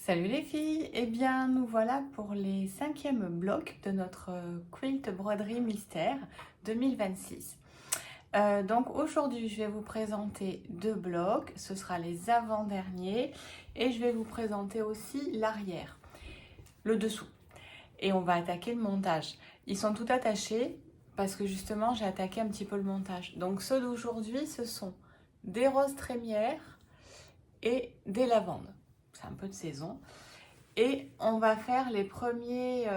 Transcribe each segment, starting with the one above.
Salut les filles, eh bien nous voilà pour les 5e blocs de notre quilt broderie mystère 2026. Donc aujourd'hui je vais vous présenter 2 blocs, ce sera les avant-derniers et je vais vous présenter aussi l'arrière, le dessous. Et on va attaquer le montage. Ils sont tout attachés parce que justement j'ai attaqué un petit peu le montage. Donc ceux d'aujourd'hui ce sont des roses trémières et des lavandes. C'est un peu de saison. Et on va faire les premiers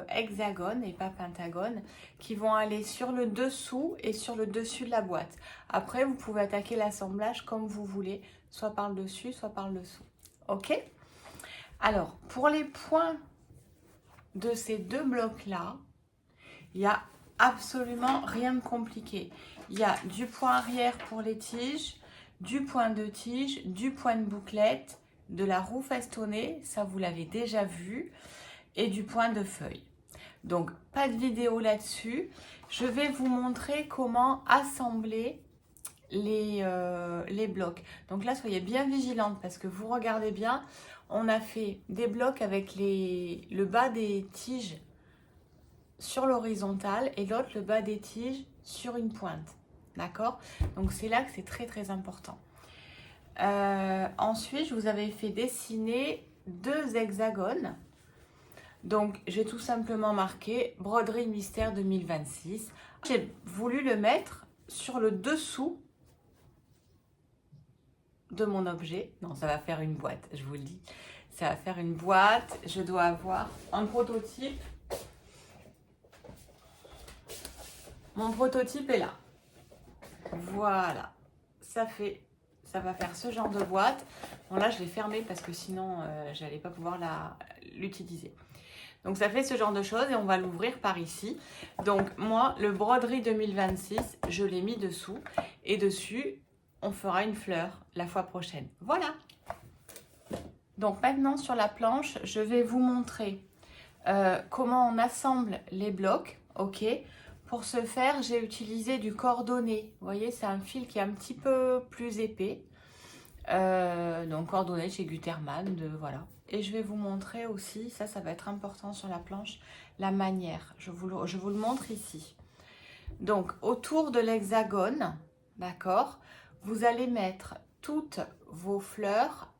hexagones et pas pentagones qui vont aller sur le dessous et sur le dessus de la boîte. Après, vous pouvez attaquer l'assemblage comme vous voulez, soit par le dessus, soit par le dessous. Ok? Alors, pour les points de ces 2 blocs-là, il n'y a absolument rien de compliqué. Il y a du point arrière pour les tiges, du point de tige, du point de bouclette, de la roue festonnée, ça vous l'avez déjà vu, et du point de feuille. Donc, pas de vidéo là-dessus. Je vais vous montrer comment assembler les blocs. Donc là, soyez bien vigilante parce que vous regardez bien, on a fait des blocs avec le bas des tiges sur l'horizontale et l'autre le bas des tiges sur une pointe. D'accord? Donc c'est là que c'est très très important. Ensuite, je vous avais fait dessiner 2 hexagones. Donc, j'ai tout simplement marqué broderie mystère 2026. J'ai voulu le mettre sur le dessous de mon objet. Non, ça va faire une boîte, je vous le dis. Ça va faire une boîte. Je dois avoir un prototype. Mon prototype est là. Voilà. Ça va faire ce genre de boîte. Bon là, je l'ai fermée parce que sinon, je n'allais pas pouvoir l'utiliser. Donc, ça fait ce genre de choses et on va l'ouvrir par ici. Donc, moi, le broderie 2026, je l'ai mis dessous. Et dessus, on fera une fleur la fois prochaine. Voilà. Donc, maintenant, sur la planche, je vais vous montrer comment on assemble les blocs. Ok. Pour ce faire, j'ai utilisé du cordonnet. Vous voyez, c'est un fil qui est un petit peu plus épais. Donc, cordonnet chez Gutermann, voilà. Et je vais vous montrer aussi, ça va être important sur la planche, la manière. Je vous le montre ici. Donc, autour de l'hexagone, d'accord, vous allez mettre toutes vos fleurs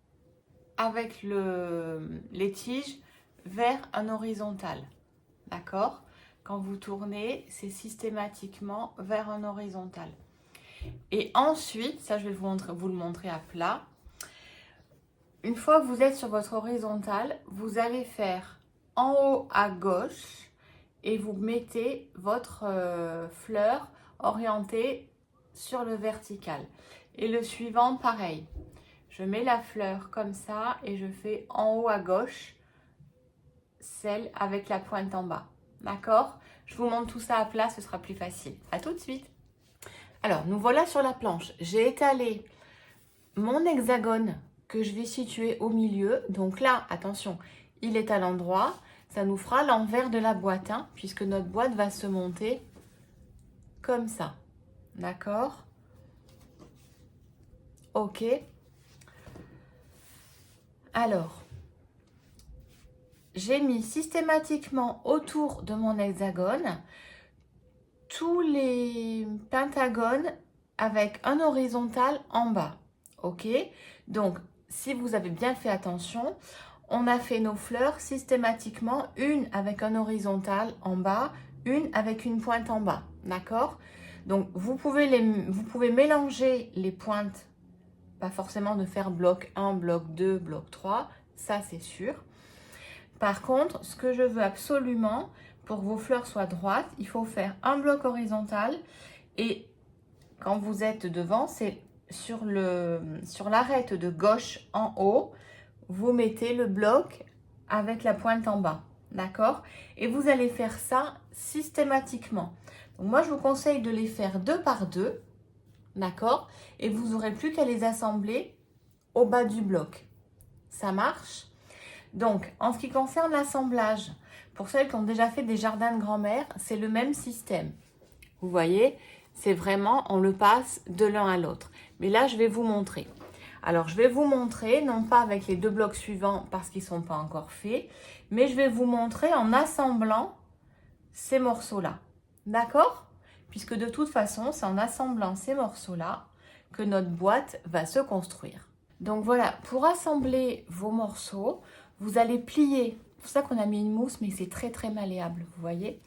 avec les tiges vers un horizontal. D'accord? Quand vous tournez, c'est systématiquement vers un horizontal. Et ensuite, ça je vais vous le montrer à plat. Une fois que vous êtes sur votre horizontale, vous allez faire en haut à gauche et vous mettez votre fleur orientée sur le vertical. Et le suivant, pareil. Je mets la fleur comme ça et je fais en haut à gauche celle avec la pointe en bas. D'accord? Je vous montre tout ça à plat, ce sera plus facile. À tout de suite. Alors, nous voilà sur la planche. J'ai étalé mon hexagone que je vais situer au milieu. Donc là, attention, il est à l'endroit. Ça nous fera l'envers de la boîte, hein, puisque notre boîte va se monter comme ça. D'accord? Ok. Alors, j'ai mis systématiquement autour de mon hexagone tous les pentagones avec un horizontal en bas. Ok? Donc, si vous avez bien fait attention, on a fait nos fleurs systématiquement, une avec un horizontal en bas, une avec une pointe en bas. D'accord? Donc, vous pouvez mélanger les pointes, pas forcément de faire bloc 1, bloc 2, bloc 3, ça c'est sûr. Par contre, ce que je veux absolument, pour que vos fleurs soient droites, il faut faire un bloc horizontal et quand vous êtes devant, c'est sur l'arête de gauche en haut, vous mettez le bloc avec la pointe en bas, d'accord? Et vous allez faire ça systématiquement. Donc moi, je vous conseille de les faire 2 par 2, d'accord? Et vous n'aurez plus qu'à les assembler au bas du bloc. Ça marche? Donc, en ce qui concerne l'assemblage, pour celles qui ont déjà fait des jardins de grand-mère, c'est le même système. Vous voyez, c'est vraiment, on le passe de l'un à l'autre. Mais là, je vais vous montrer. Alors, je vais vous montrer, non pas avec les 2 blocs suivants parce qu'ils ne sont pas encore faits, mais je vais vous montrer en assemblant ces morceaux-là. D'accord? Puisque de toute façon, c'est en assemblant ces morceaux-là que notre boîte va se construire. Donc voilà, pour assembler vos morceaux, vous allez plier. C'est pour ça qu'on a mis une mousse, mais c'est très très malléable, vous voyez.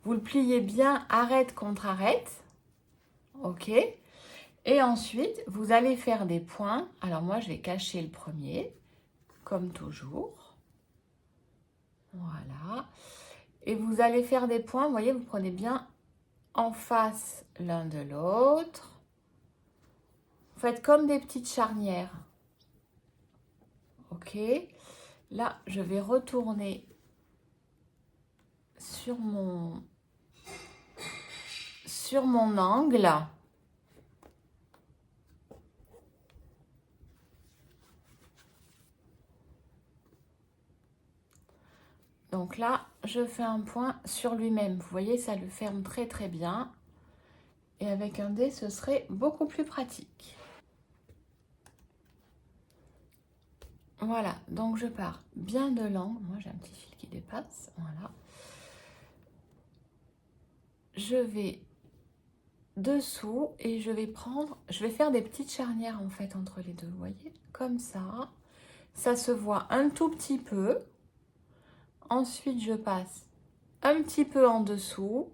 Vous le pliez bien arête contre arête. Ok. Et ensuite, vous allez faire des points. Alors moi, je vais cacher le premier, comme toujours. Voilà. Et vous allez faire des points, vous voyez, vous prenez bien en face l'un de l'autre. Vous faites comme des petites charnières. Ok. Là, je vais retourner sur mon angle. Donc là, je fais un point sur lui-même. Vous voyez, ça le ferme très très bien. Et avec un dé, ce serait beaucoup plus pratique. Voilà, donc je pars bien de l'angle. Moi, j'ai un petit fil qui dépasse. Voilà. Je vais dessous et je vais faire des petites charnières en fait entre les deux. Vous voyez, comme ça. Ça se voit un tout petit peu. Ensuite, je passe un petit peu en dessous.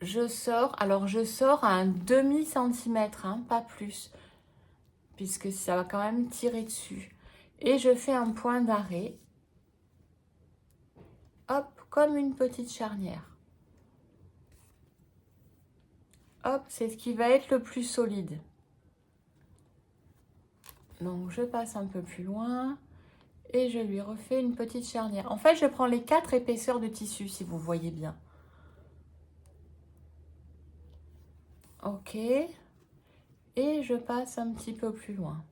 Je sors. Alors, je sors à un demi-centimètre, hein, pas plus. Puisque ça va quand même tirer dessus. Et je fais un point d'arrêt. Hop, comme une petite charnière. Hop, c'est ce qui va être le plus solide. Donc, je passe un peu plus loin. Et je lui refais une petite charnière. En fait, je prends les 4 épaisseurs de tissu, si vous voyez bien. Ok. Et je passe un petit peu plus loin.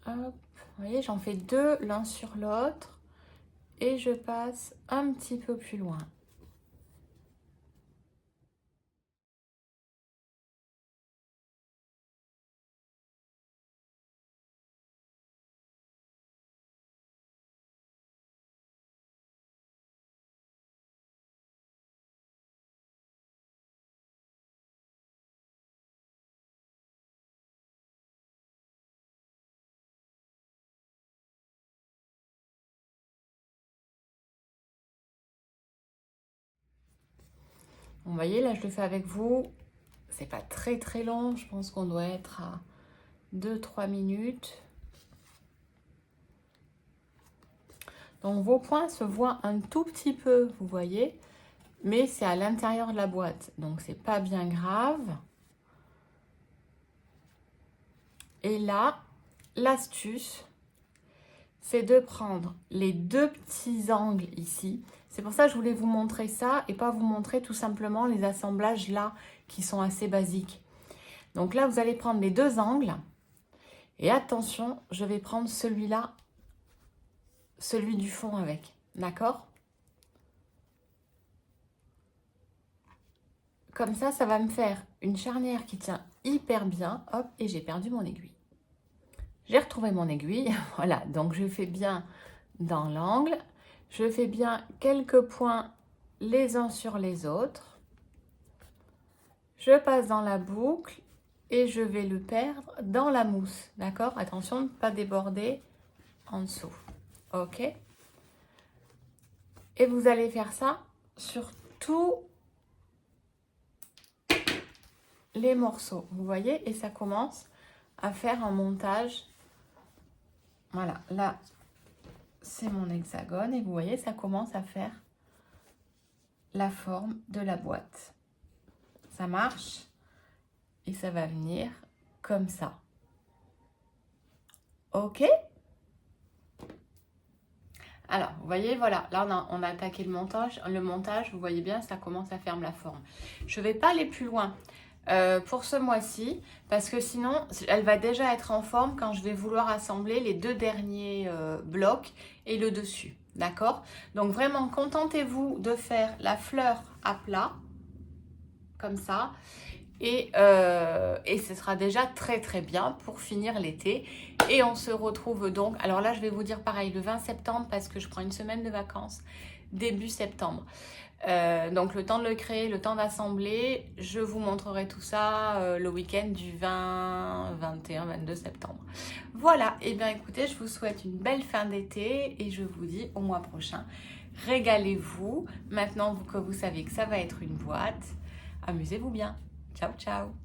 Hop. Vous voyez, j'en fais 2 l'un sur l'autre. Et je passe un petit peu plus loin. Vous voyez, là, je le fais avec vous. C'est pas très très long. Je pense qu'on doit être à 2-3 minutes. Donc, vos points se voient un tout petit peu, vous voyez. Mais c'est à l'intérieur de la boîte. Donc, c'est pas bien grave. Et là, l'astuce, c'est de prendre les 2 petits angles ici. C'est pour ça que je voulais vous montrer ça et pas vous montrer tout simplement les assemblages là qui sont assez basiques. Donc là, vous allez prendre les 2 angles et attention, je vais prendre celui-là, celui du fond avec. D'accord? Comme ça va me faire une charnière qui tient hyper bien. Hop, et j'ai perdu mon aiguille. J'ai retrouvé mon aiguille. Voilà, donc je fais bien dans l'angle. Je fais bien quelques points les uns sur les autres. Je passe dans la boucle et je vais le perdre dans la mousse. D'accord? Attention de ne pas déborder en dessous. Ok? Et vous allez faire ça sur tous les morceaux. Vous voyez? Et ça commence à faire un montage. Voilà, là, c'est mon hexagone. Et vous voyez, ça commence à faire la forme de la boîte. Ça marche et ça va venir comme ça. Ok? Alors, vous voyez, voilà, là on a attaqué le montage. Le montage, vous voyez bien, ça commence à faire la forme. Je ne vais pas aller plus loin pour ce mois-ci parce que sinon, elle va déjà être en forme quand je vais vouloir assembler les 2 derniers blocs et le dessus. D'accord? Donc vraiment, contentez-vous de faire la fleur à plat, comme ça. Et ce sera déjà très très bien pour finir l'été. Et on se retrouve donc, alors là je vais vous dire pareil, le 20 septembre parce que je prends une semaine de vacances, début septembre. Donc le temps de le créer, le temps d'assembler, je vous montrerai tout ça le week-end du 20, 21, 22 septembre. Voilà, et bien écoutez, je vous souhaite une belle fin d'été et je vous dis au mois prochain. Régalez-vous, maintenant que vous savez que ça va être une boîte, amusez-vous bien. Ciao, ciao!